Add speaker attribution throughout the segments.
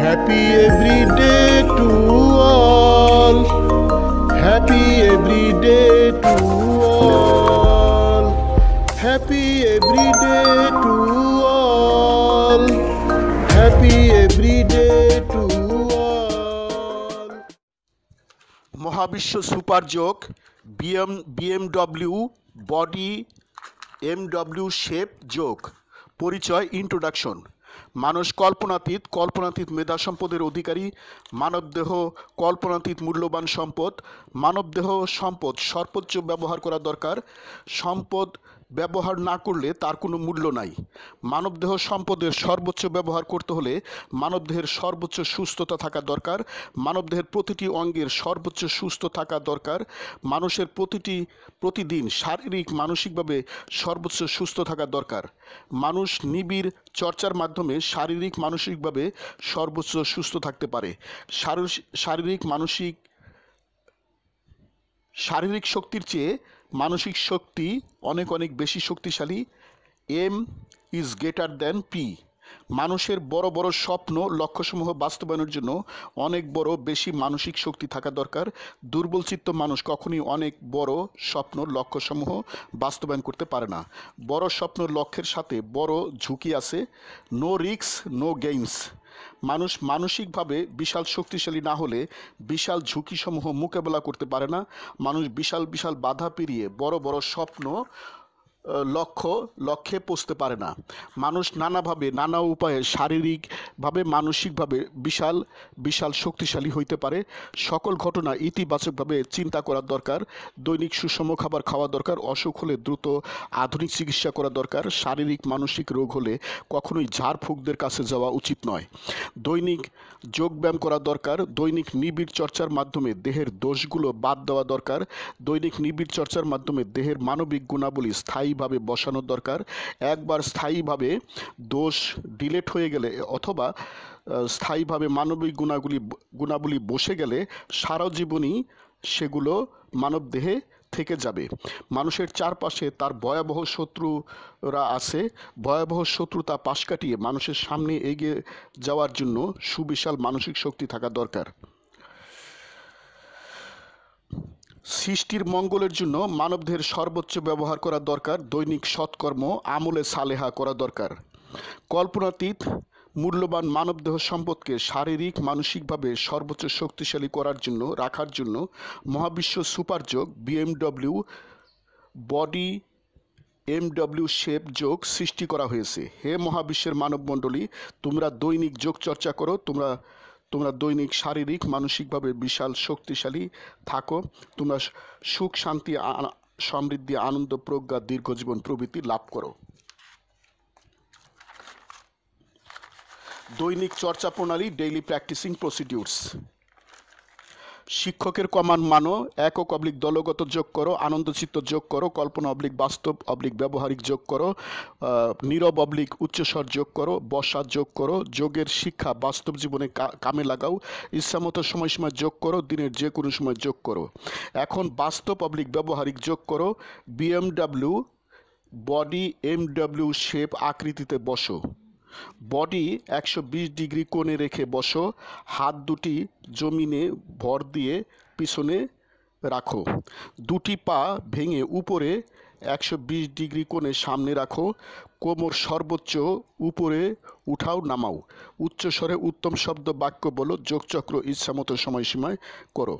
Speaker 1: Happy every day to all. Happy every day to all. Happy every day to all. Happy every day to all. মহাবিশ্ব super যোগ BMW body MW shape যোগ পরিচয় introduction. মানুষ কল্পনাতীত মেধা সম্পদের অধিকারী। মানবদেহ কল্পনাতীত মূল্যবান সম্পদ। মানবদেহ সম্পদ সর্বোচ্চ ব্যবহার করা দরকার। সম্পদ ব্যবহার না করলে তার কোনো মূল্য নাই। মানবদেহ সম্পদের সর্বোচ্চ ব্যবহার করতে হলে মানবদেহের সর্বোচ্চ সুস্থতা থাকা দরকার। মানবদেহের প্রতিটি অঙ্গের সর্বোচ্চ সুস্থ থাকা দরকার। মানুষের প্রতিদিন শারীরিক মানসিকভাবে সর্বোচ্চ সুস্থ থাকা দরকার। মানুষ নিবিড় চর্চার মাধ্যমে শারীরিক মানসিকভাবে সর্বোচ্চ সুস্থ থাকতে পারে। শারীরিক শক্তির চেয়ে মানসিক শক্তি অনেক বেশি শক্তিশালী। M is greater than P. মানুষের বড় বড় স্বপ্ন লক্ষ্যসমূহ বাস্তবায়নের জন্য অনেক বড় বেশি মানসিক শক্তি থাকা দরকার। দুর্বলচিত্ত মানুষ কখনই অনেক বড় স্বপ্ন লক্ষ্যসমূহ বাস্তবায়ন করতে পারে না। বড় স্বপ্ন লক্ষ্যের সাথে বড় ঝুঁকি আছে। No risk no gains. মানুষ মানসিকভাবে বিশাল শক্তিশালী না হলে বিশাল ঝুঁকিসমূহ মোকাবেলা করতে পারে না। মানুষ বিশাল বাধা পেরিয়ে বড় বড় স্বপ্ন লক্ষ্যে পৌঁছতে পারে না। মানুষ নানা উপায়ে শারীরিকভাবে মানসিকভাবে বিশাল শক্তিশালী হইতে পারে। সকল ঘটনা ইতিবাচকভাবে চিন্তা করা দরকার। দৈনিক সুষম খাবার খাওয়া দরকার। অসুখ হলে দ্রুত আধুনিক চিকিৎসা করা দরকার। শারীরিক মানসিক রোগ হলে কখনোই ঝাড়ফুঁকদের কাছে যাওয়া উচিত নয়। দৈনিক যোগব্যায়াম করা দরকার। দৈনিক নিবিড় চর্চার মাধ্যমে দেহের দোষগুলো বাদ দেওয়া দরকার। দৈনিক নিবিড় চর্চার মাধ্যমে দেহের মানবিক গুণাবলী স্থায়ীভাবে বসানো দরকার। একবার স্থায়ীভাবে দোষ ডিলেট হয়ে গেলে অথবা স্থায়ীভাবে মানবিক গুণাবলী বসে গেলে সারা জীবনই সেগুলো মানব দেহে থেকে যাবে। মানুষের চারপাশে তার ভয়াবহ শত্রুরা আছে। ভয়াবহ শত্রুতা পাশ কাটিয়ে মানুষের সামনে এগিয়ে যাওয়ার জন্য সুবিশাল মানসিক শক্তি থাকা দরকার। সৃষ্টির মঙ্গলের জন্য মানবদেহের সর্বোচ্চ ব্যবহার করা দরকার। দৈনিক সৎকর্ম আমলে সালেহা করা দরকার। কল্পনাতীত মূল্যবান মানবদেহ সম্পদকে শারীরিক মানসিকভাবে সর্বোচ্চ শক্তিশালী রাখার জন্য মহাবিশ্ব সুপার যোগ বিএমডব্লিউ বডি এমডব্লিউ শেপ যোগ সৃষ্টি করা হয়েছে। হে মহাবিশ্বের মানবমণ্ডলী, তোমরা দৈনিক যোগ চর্চা করো। তোমরা দৈনিক শারীরিক মানসিকভাবে বিশাল শক্তিশালী থাকো। তোমরা সুখ শান্তি সমৃদ্ধি আনন্দ প্রজ্ঞা দীর্ঘজীবন প্রভৃতি লাভ করো। দৈনিক চর্চা প্রণালী ডেইলি প্র্যাকটিসিং প্রসিডিউরস। শিক্ষকের কমান্ড মানো। একক দলগত যোগ করো। আনন্দচিত্ত যোগ করো। কল্পনা বাস্তব ব্যবহারিক যোগ করো। নীরব উচ্চস্বর যোগ করো। বসা যোগ করো। যোগের শিক্ষা বাস্তব জীবনে কামে লাগাও। ইচ্ছামতো সময়সীমা যোগ করো। দিনের যে কোনো সময় যোগ করো। এখন বাস্তব ব্যবহারিক যোগ করো। বিএমডব্লিউ বডি এমডব্লিউ শেপ আকৃতিতে বসো। বডি 120 ডিগ্রি কোণে রেখে বসো। হাত দুটি জমিনে ভর দিয়ে পিছনে রাখো। দুটি পা ভেঙে উপরে 120 ডিগ্রি কোণে সামনে রাখো। কোমর সর্বোচ্চ উপরে উঠাও নামাও। উচ্চস্বরে উত্তম শব্দ বাক্য বলো। যোগচক্র ইচ্ছামতো সময়সীমায় করো।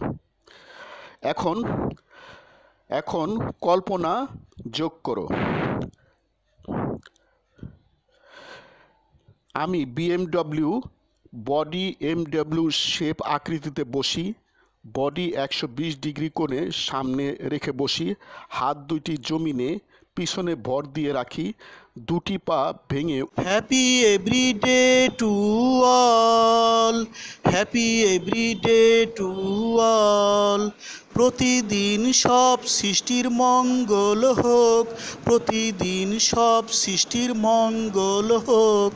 Speaker 1: এখন কল্পনা যোগ করো। আমি বিএমডব্লিউ বডি এমডব্লিউ শেপ আকৃতিতে বসি। বডি 120 ডিগ্রি কোণে সামনে রেখে বসি। হাত দুটি জমিনে পিছনে ভর দিয়ে রাখি। দুটি পা ভেঙে happy everyday to all. Happy everyday to all. প্রতিদিন সব সৃষ্টির মঙ্গল হোক। প্রতিদিন সব সৃষ্টির মঙ্গল হোক।